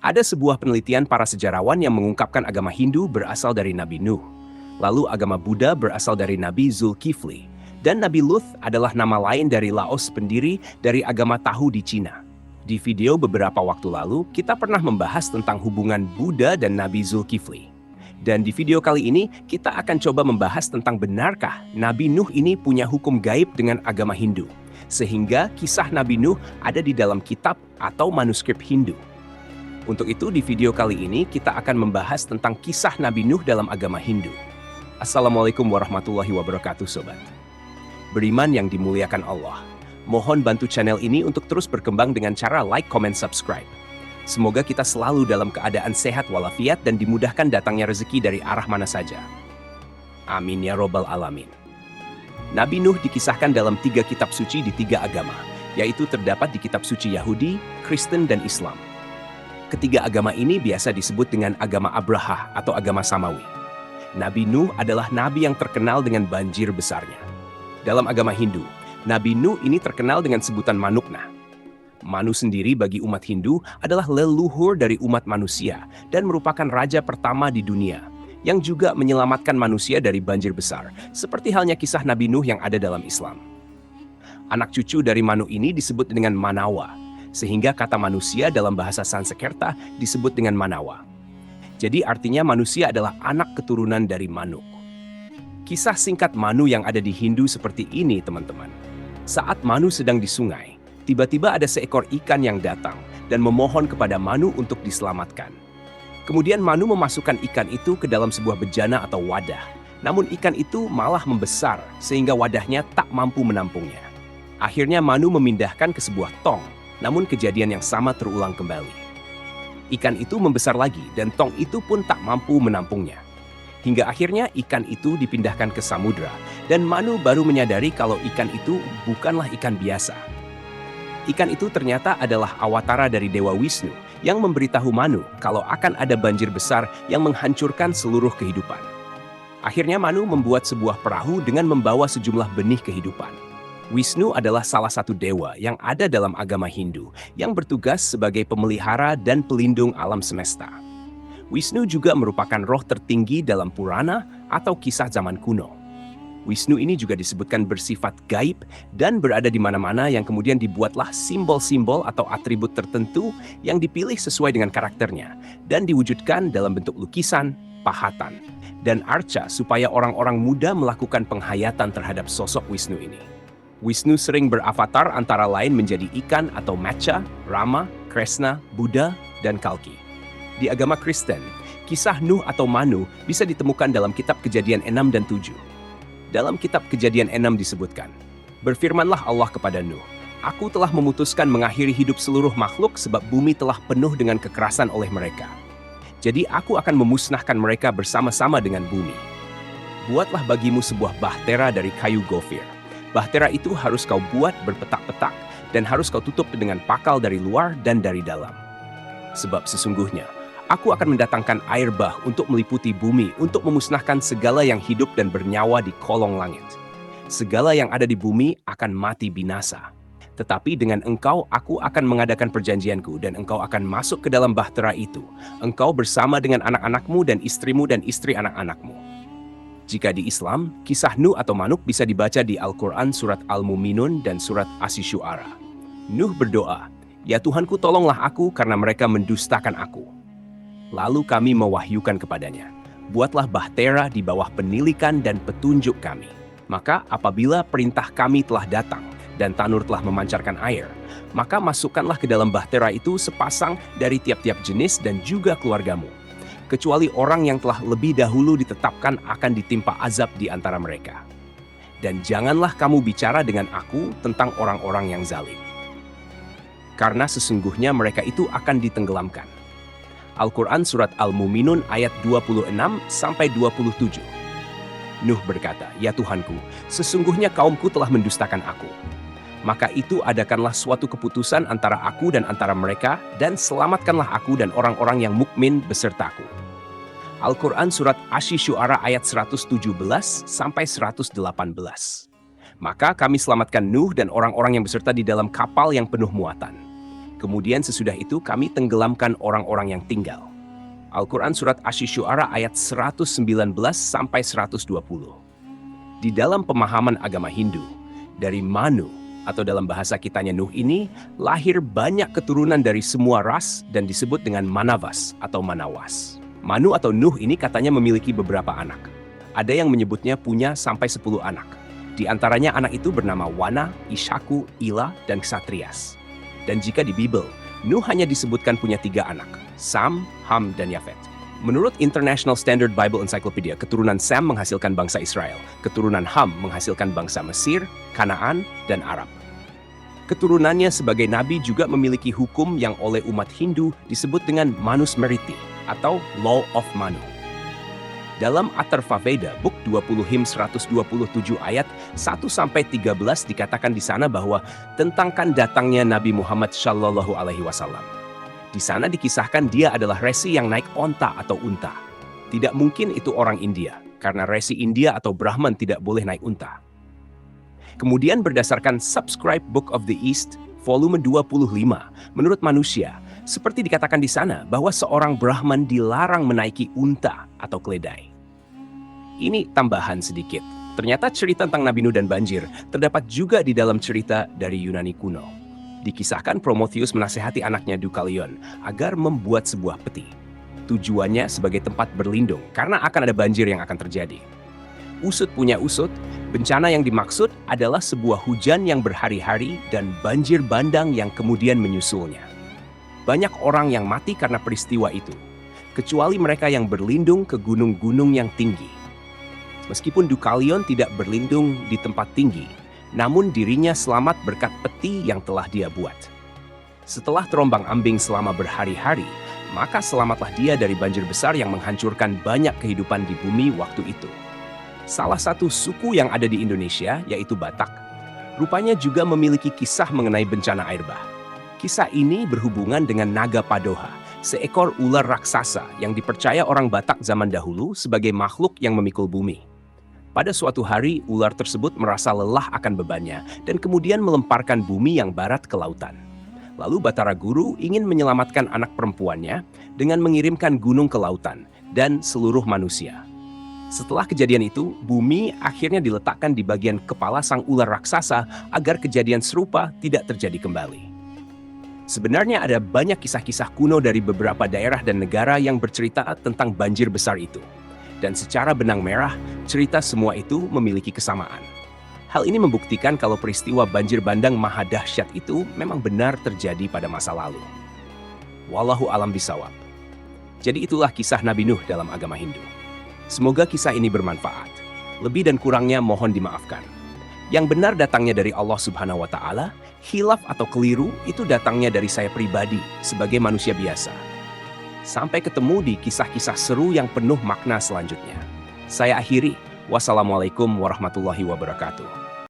Ada sebuah penelitian para sejarawan yang mengungkapkan agama Hindu berasal dari Nabi Nuh. Lalu agama Buddha berasal dari Nabi Zulkifli. Dan Nabi Luth adalah nama lain dari Laos, pendiri dari agama Tahu di Cina. Di video beberapa waktu lalu, kita pernah membahas tentang hubungan Buddha dan Nabi Zulkifli. Dan di video kali ini, kita akan coba membahas tentang benarkah Nabi Nuh ini punya hukum gaib dengan agama Hindu. Sehingga kisah Nabi Nuh ada di dalam kitab atau manuskrip Hindu. Untuk itu, di video kali ini kita akan membahas tentang kisah Nabi Nuh dalam agama Hindu. Assalamualaikum warahmatullahi wabarakatuh, Sobat. Beriman yang dimuliakan Allah. Mohon bantu channel ini untuk terus berkembang dengan cara like, comment, subscribe. Semoga kita selalu dalam keadaan sehat walafiat dan dimudahkan datangnya rezeki dari arah mana saja. Amin ya robbal alamin. Nabi Nuh dikisahkan dalam 3 kitab suci di 3 agama, yaitu terdapat di kitab suci Yahudi, Kristen, dan Islam. Ketiga agama ini biasa disebut dengan agama Abraha atau agama Samawi. Nabi Nuh adalah nabi yang terkenal dengan banjir besarnya. Dalam agama Hindu, Nabi Nuh ini terkenal dengan sebutan Manukna. Manu sendiri bagi umat Hindu adalah leluhur dari umat manusia dan merupakan raja pertama di dunia yang juga menyelamatkan manusia dari banjir besar, seperti halnya kisah Nabi Nuh yang ada dalam Islam. Anak cucu dari Manu ini disebut dengan Manawa, sehingga kata manusia dalam bahasa Sanskerta disebut dengan Manawa. Jadi artinya manusia adalah anak keturunan dari Manuk. Kisah singkat Manu yang ada di Hindu seperti ini, teman-teman. Saat Manu sedang di sungai, tiba-tiba ada seekor ikan yang datang dan memohon kepada Manu untuk diselamatkan. Kemudian Manu memasukkan ikan itu ke dalam sebuah bejana atau wadah. Namun ikan itu malah membesar sehingga wadahnya tak mampu menampungnya. Akhirnya Manu memindahkan ke sebuah tong, namun kejadian yang sama terulang kembali. Ikan itu membesar lagi dan tong itu pun tak mampu menampungnya. Hingga akhirnya ikan itu dipindahkan ke samudra dan Manu baru menyadari kalau ikan itu bukanlah ikan biasa. Ikan itu ternyata adalah awatara dari Dewa Wisnu yang memberitahu Manu kalau akan ada banjir besar yang menghancurkan seluruh kehidupan. Akhirnya Manu membuat sebuah perahu dengan membawa sejumlah benih kehidupan. Wisnu adalah salah satu dewa yang ada dalam agama Hindu yang bertugas sebagai pemelihara dan pelindung alam semesta. Wisnu juga merupakan roh tertinggi dalam Purana atau kisah zaman kuno. Wisnu ini juga disebutkan bersifat gaib dan berada di mana-mana yang kemudian dibuatlah simbol-simbol atau atribut tertentu yang dipilih sesuai dengan karakternya dan diwujudkan dalam bentuk lukisan, pahatan, dan arca supaya orang-orang muda melakukan penghayatan terhadap sosok Wisnu ini. Wisnu sering beravatar antara lain menjadi ikan atau Matsya, Rama, Krishna, Buddha, dan Kalki. Di agama Kristen, kisah Nuh atau Manu bisa ditemukan dalam kitab Kejadian 6 dan 7. Dalam kitab Kejadian 6 disebutkan, "Berfirmanlah Allah kepada Nuh, Aku telah memutuskan mengakhiri hidup seluruh makhluk sebab bumi telah penuh dengan kekerasan oleh mereka. Jadi aku akan memusnahkan mereka bersama-sama dengan bumi. Buatlah bagimu sebuah bahtera dari kayu gofir. Bahtera itu harus kau buat berpetak-petak dan harus kau tutup dengan pakal dari luar dan dari dalam. Sebab sesungguhnya, Aku akan mendatangkan air bah untuk meliputi bumi untuk memusnahkan segala yang hidup dan bernyawa di kolong langit. Segala yang ada di bumi akan mati binasa. Tetapi dengan engkau aku akan mengadakan perjanjianku dan engkau akan masuk ke dalam bahtera itu. Engkau bersama dengan anak-anakmu dan istrimu dan istri anak-anakmu." Jika di Islam, kisah Nuh atau Manuk bisa dibaca di Al-Quran surat Al-Muminun dan surat Asy-Syu'ara. Nuh berdoa, "Ya Tuhanku, tolonglah aku karena mereka mendustakan aku." Lalu kami mewahyukan kepadanya, "Buatlah bahtera di bawah penilikan dan petunjuk kami. Maka apabila perintah kami telah datang dan tanur telah memancarkan air, maka masukkanlah ke dalam bahtera itu sepasang dari tiap-tiap jenis dan juga keluargamu, kecuali orang yang telah lebih dahulu ditetapkan akan ditimpa azab di antara mereka. Dan janganlah kamu bicara dengan aku tentang orang-orang yang zalim. Karena sesungguhnya mereka itu akan ditenggelamkan." Al-Quran Surat Al-Muminun ayat 26-27. Nuh berkata, "Ya Tuhanku, sesungguhnya kaumku telah mendustakan aku. Maka itu adakanlah suatu keputusan antara aku dan antara mereka, dan selamatkanlah aku dan orang-orang yang mukmin besertaku." Al-Quran Surat Asy-Syu'ara ayat 117-118. Maka kami selamatkan Nuh dan orang-orang yang beserta di dalam kapal yang penuh muatan. Kemudian sesudah itu kami tenggelamkan orang-orang yang tinggal. Al-Quran Surat Asy-Syu'ara ayat 119 sampai 120. Di dalam pemahaman agama Hindu, dari Manu atau dalam bahasa kitanya Nuh ini, lahir banyak keturunan dari semua ras dan disebut dengan Manavas atau Manawas. Manu atau Nuh ini katanya memiliki beberapa anak. Ada yang menyebutnya punya sampai 10 anak. Di antaranya anak itu bernama Wana, Ishaku, Ila, dan Ksatrias. Dan jika di Bible, Nuh hanya disebutkan punya 3 anak, Sam, Ham, dan Yafet. Menurut International Standard Bible Encyclopedia, keturunan Sam menghasilkan bangsa Israel, keturunan Ham menghasilkan bangsa Mesir, Kanaan, dan Arab. Keturunannya sebagai nabi juga memiliki hukum yang oleh umat Hindu disebut dengan Manusmriti atau Law of Manu. Dalam Atharva Veda, Book 20 Him 127 ayat 1-13 dikatakan di sana bahwa tentangkan datangnya Nabi Muhammad Shallallahu Alaihi Wasallam. Di sana dikisahkan dia adalah resi yang naik onta atau unta. Tidak mungkin itu orang India, karena resi India atau Brahman tidak boleh naik unta. Kemudian berdasarkan Subscribe Book of the East, volume 25, menurut manusia, seperti dikatakan di sana bahwa seorang Brahman dilarang menaiki unta atau keledai. Ini tambahan sedikit. Ternyata cerita tentang Nabi Nuh dan banjir terdapat juga di dalam cerita dari Yunani kuno. Dikisahkan Prometheus menasihati anaknya Deucalion agar membuat sebuah peti. Tujuannya sebagai tempat berlindung karena akan ada banjir yang akan terjadi. Usut punya usut, bencana yang dimaksud adalah sebuah hujan yang berhari-hari dan banjir bandang yang kemudian menyusulnya. Banyak orang yang mati karena peristiwa itu, kecuali mereka yang berlindung ke gunung-gunung yang tinggi. Meskipun Deucalion tidak berlindung di tempat tinggi, namun dirinya selamat berkat peti yang telah dia buat. Setelah terombang-ambing selama berhari-hari, maka selamatlah dia dari banjir besar yang menghancurkan banyak kehidupan di bumi waktu itu. Salah satu suku yang ada di Indonesia, yaitu Batak, rupanya juga memiliki kisah mengenai bencana air bah. Kisah ini berhubungan dengan Naga Padoha, seekor ular raksasa yang dipercaya orang Batak zaman dahulu sebagai makhluk yang memikul bumi. Pada suatu hari, ular tersebut merasa lelah akan bebannya dan kemudian melemparkan bumi yang barat ke lautan. Lalu Batara Guru ingin menyelamatkan anak perempuannya dengan mengirimkan gunung ke lautan dan seluruh manusia. Setelah kejadian itu, bumi akhirnya diletakkan di bagian kepala sang ular raksasa agar kejadian serupa tidak terjadi kembali. Sebenarnya ada banyak kisah-kisah kuno dari beberapa daerah dan negara yang bercerita tentang banjir besar itu. Dan secara benang merah, cerita semua itu memiliki kesamaan. Hal ini membuktikan kalau peristiwa banjir bandang maha dahsyat itu memang benar terjadi pada masa lalu. Wallahu alam bisawab. Jadi itulah kisah Nabi Nuh dalam agama Hindu. Semoga kisah ini bermanfaat. Lebih dan kurangnya mohon dimaafkan. Yang benar datangnya dari Allah Subhanahu wa Ta'ala, khilaf atau keliru itu datangnya dari saya pribadi sebagai manusia biasa. Sampai ketemu di kisah-kisah seru yang penuh makna selanjutnya. Saya akhiri. Wassalamualaikum warahmatullahi wabarakatuh.